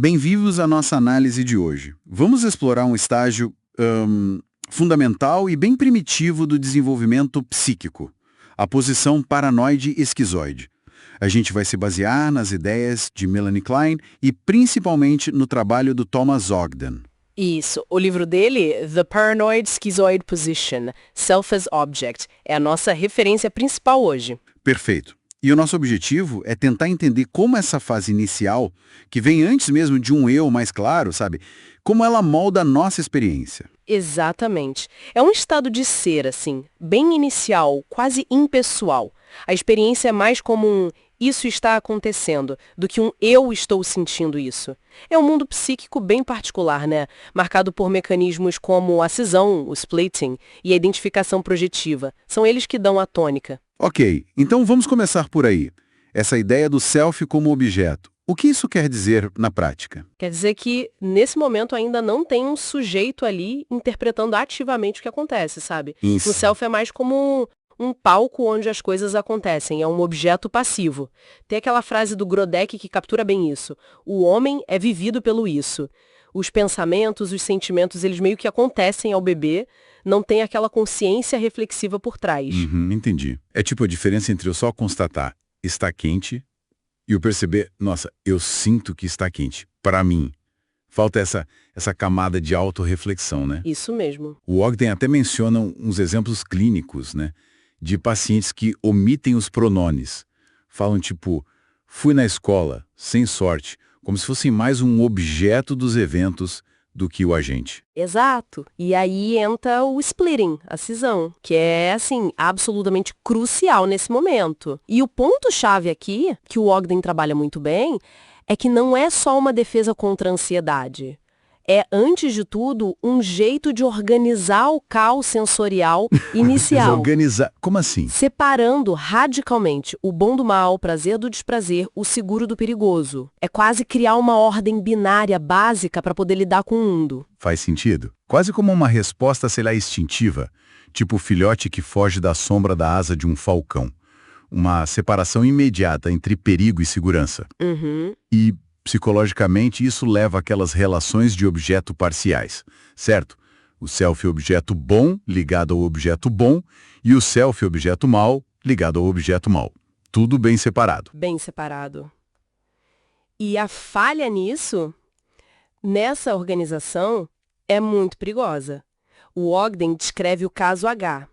Bem-vindos à nossa análise de hoje. Vamos explorar um estágio fundamental e bem primitivo do desenvolvimento psíquico, a posição paranoide-esquizoide. A gente vai se basear nas ideias de Melanie Klein e principalmente no trabalho do Thomas Ogden. Isso. O livro dele, The Paranoid Schizoid Position, Self as Object, é a nossa referência principal hoje. Perfeito. E o nosso objetivo é tentar entender como essa fase inicial, que vem antes mesmo de um eu mais claro, sabe? Como ela molda a nossa experiência. Exatamente. É um estado de ser, assim, bem inicial, quase impessoal. A experiência é mais como um isso está acontecendo, do que um eu estou sentindo isso. É um mundo psíquico bem particular, né? Marcado por mecanismos como a cisão, o splitting e a identificação projetiva. São eles que dão a tônica. Ok, então vamos começar por aí. Essa ideia do self como objeto. O que isso quer dizer na prática? Quer dizer que, nesse momento, ainda não tem um sujeito ali interpretando ativamente o que acontece, sabe? Isso. O self é mais como um palco onde as coisas acontecem, é um objeto passivo. Tem aquela frase do Grodeck que captura bem isso. O homem é vivido pelo isso. Os pensamentos, os sentimentos, eles meio que acontecem ao bebê, não tem aquela consciência reflexiva por trás. Entendi. É tipo a diferença entre eu só constatar está quente e eu perceber, nossa, eu sinto que está quente. Para mim, falta essa camada de autorreflexão, né? Isso mesmo. O Ogden até menciona uns exemplos clínicos, né? De pacientes que omitem os pronomes. Falam tipo, fui na escola, sem sorte, como se fossem mais um objeto dos eventos do que o agente. Exato. E aí entra o splitting, a cisão, que é, assim, absolutamente crucial nesse momento. E o ponto-chave aqui, que o Ogden trabalha muito bem, é que não é só uma defesa contra a ansiedade. É, antes de tudo, um jeito de organizar o caos sensorial inicial. Desorganizar. Como assim? Separando radicalmente o bom do mal, o prazer do desprazer, o seguro do perigoso. É quase criar uma ordem binária básica para poder lidar com o mundo. Faz sentido. Quase como uma resposta, sei lá, instintiva. Tipo o filhote que foge da sombra da asa de um falcão. Uma separação imediata entre perigo e segurança. E, psicologicamente, isso leva àquelas relações de objeto parciais, certo? O self-objeto bom ligado ao objeto bom e o self-objeto mal ligado ao objeto mal. Tudo bem separado. Bem separado. E a falha nisso, nessa organização, é muito perigosa. O Ogden descreve o caso H,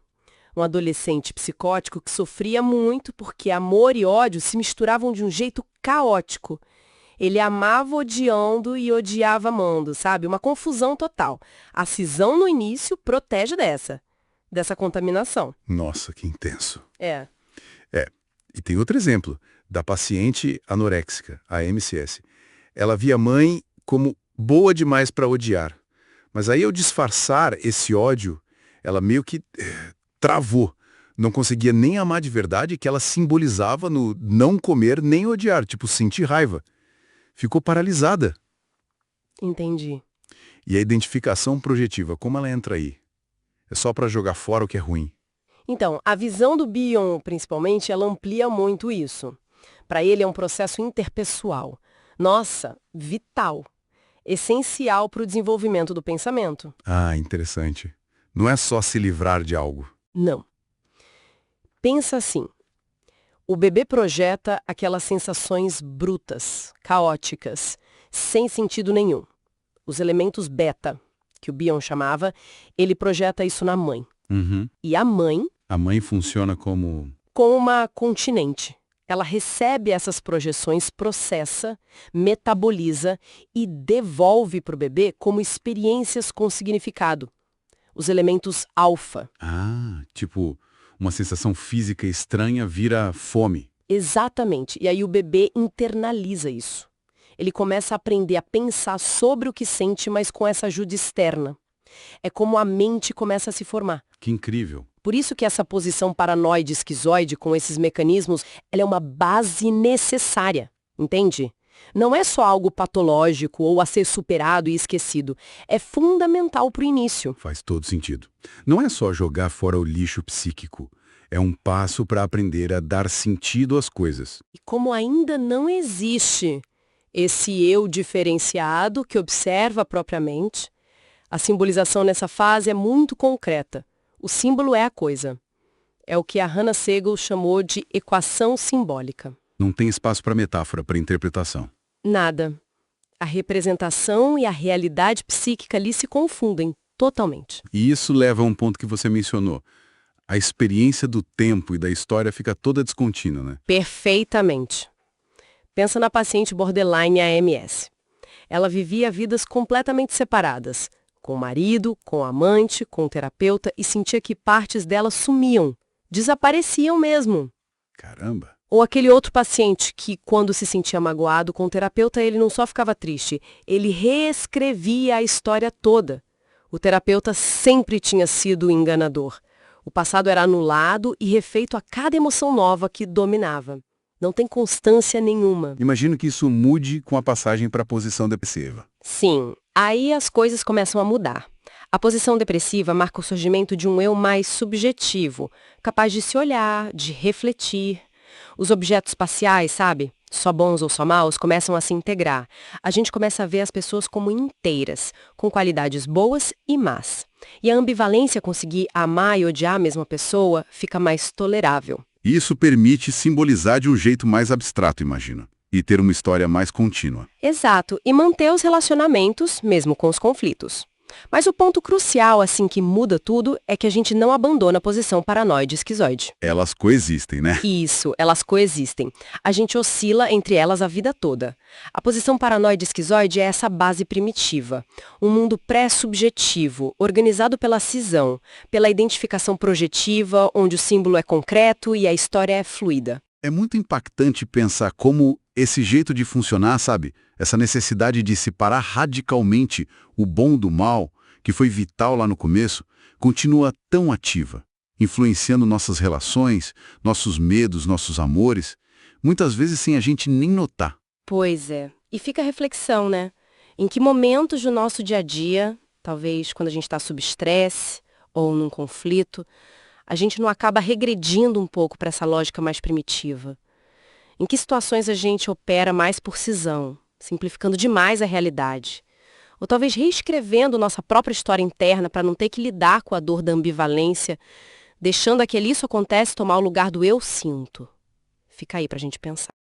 um adolescente psicótico que sofria muito porque amor e ódio se misturavam de um jeito caótico. Ele amava odiando e odiava amando, sabe? Uma confusão total. A cisão no início protege dessa contaminação. Nossa, que intenso. É. E tem outro exemplo, da paciente anoréxica, a MCS. Ela via a mãe como boa demais para odiar. Mas aí, ao disfarçar esse ódio, ela meio que travou. Não conseguia nem amar de verdade, que ela simbolizava no não comer nem odiar, tipo, sentir raiva. Ficou paralisada. Entendi. E a identificação projetiva, como ela entra aí? É só para jogar fora o que é ruim. Então, a visão do Bion, principalmente, ela amplia muito isso. Para ele é um processo interpessoal. Nossa, vital. Essencial para o desenvolvimento do pensamento. Ah, interessante. Não é só se livrar de algo. Não. Pensa assim. O bebê projeta aquelas sensações brutas, caóticas, sem sentido nenhum. Os elementos beta, que o Bion chamava, ele projeta isso na mãe. E a mãe... A mãe funciona como uma continente. Ela recebe essas projeções, processa, metaboliza e devolve para o bebê como experiências com significado. Os elementos alfa. Ah, tipo, uma sensação física estranha vira fome. Exatamente. E aí o bebê internaliza isso. Ele começa a aprender a pensar sobre o que sente, mas com essa ajuda externa. É como a mente começa a se formar. Que incrível. Por isso que essa posição paranoide esquizoide com esses mecanismos, ela é uma base necessária, entende? Não é só algo patológico ou a ser superado e esquecido. É fundamental para o início. Faz todo sentido. Não é só jogar fora o lixo psíquico. É um passo para aprender a dar sentido às coisas. E como ainda não existe esse eu diferenciado que observa propriamente. A simbolização nessa fase é muito concreta. O símbolo é a coisa. É o que a Hannah Segal chamou de equação simbólica. Não tem espaço para metáfora, para interpretação. Nada. A representação e a realidade psíquica ali se confundem totalmente. E isso leva a um ponto que você mencionou. A experiência do tempo e da história fica toda descontínua, né? Perfeitamente. Pensa na paciente borderline AMS. Ela vivia vidas completamente separadas, com o marido, com o amante, com o terapeuta, e sentia que partes dela sumiam, desapareciam mesmo. Caramba! Ou aquele outro paciente que, quando se sentia magoado com o terapeuta, ele não só ficava triste, ele reescrevia a história toda. O terapeuta sempre tinha sido enganador. O passado era anulado e refeito a cada emoção nova que dominava. Não tem constância nenhuma. Imagino que isso mude com a passagem para a posição depressiva. Sim, aí as coisas começam a mudar. A posição depressiva marca o surgimento de um eu mais subjetivo, capaz de se olhar, de refletir. Os objetos espaciais, sabe? Só bons ou só maus, começam a se integrar. A gente começa a ver as pessoas como inteiras, com qualidades boas e más. E a ambivalência, conseguir amar e odiar a mesma pessoa, fica mais tolerável. Isso permite simbolizar de um jeito mais abstrato, imagino, e ter uma história mais contínua. Exato, e manter os relacionamentos, mesmo com os conflitos. Mas o ponto crucial, assim, que muda tudo, é que a gente não abandona a posição paranoide esquizoide. Elas coexistem, né? Isso, elas coexistem. A gente oscila entre elas a vida toda. A posição paranoide esquizoide é essa base primitiva. Um mundo pré-subjetivo, organizado pela cisão, pela identificação projetiva, onde o símbolo é concreto e a história é fluida. É muito impactante pensar como esse jeito de funcionar, sabe? Essa necessidade de separar radicalmente o bom do mal, que foi vital lá no começo, continua tão ativa, influenciando nossas relações, nossos medos, nossos amores, muitas vezes sem a gente nem notar. Pois é. E fica a reflexão, né? Em que momentos do nosso dia a dia, talvez quando a gente está sob estresse ou num conflito, a gente não acaba regredindo um pouco para essa lógica mais primitiva? Em que situações a gente opera mais por cisão, simplificando demais a realidade? Ou talvez reescrevendo nossa própria história interna para não ter que lidar com a dor da ambivalência, deixando aquele isso acontece tomar o lugar do eu sinto? Fica aí para a gente pensar.